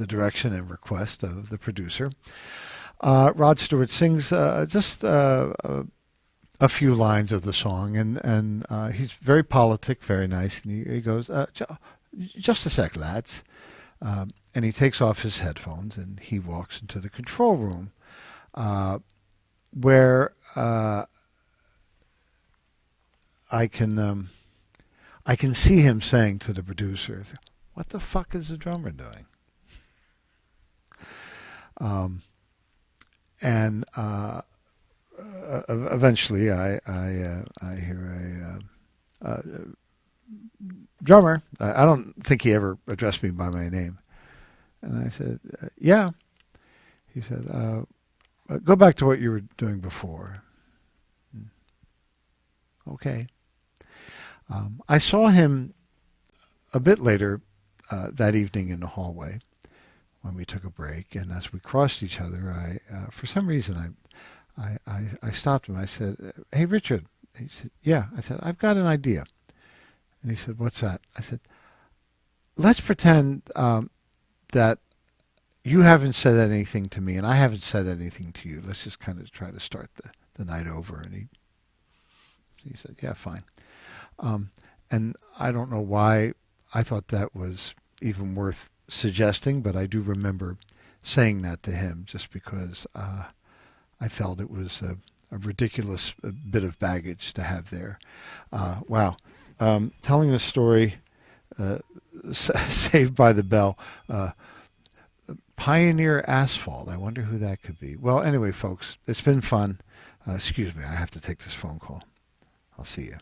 the direction and request of the producer. Rod Stewart sings just a few lines of the song, and he's very politic, very nice, and he goes, just a sec, lads. And he takes off his headphones and he walks into the control room where I can see him saying to the producer, "What the fuck is the drummer doing?" And eventually, I hear a drummer. I don't think he ever addressed me by my name, and I said, "Yeah." He said, "Go back to what you were doing before." Okay. I saw him a bit later that evening in the hallway when we took a break, and as we crossed each other, for some reason, I stopped him. I said, "Hey, Richard." He said, "Yeah." I said, "I've got an idea." And he said, "What's that?" I said, "Let's pretend that you haven't said anything to me and I haven't said anything to you. Let's just kind of try to start the night over." And he said, "Yeah, fine." And I don't know why I thought that was even worth suggesting, but I do remember saying that to him just because I felt it was a ridiculous bit of baggage to have there. Wow. Telling the story, Saved by the Bell, Pioneer Asphalt. I wonder who that could be. Well, anyway, folks, it's been fun. Excuse me, I have to take this phone call. I'll see you.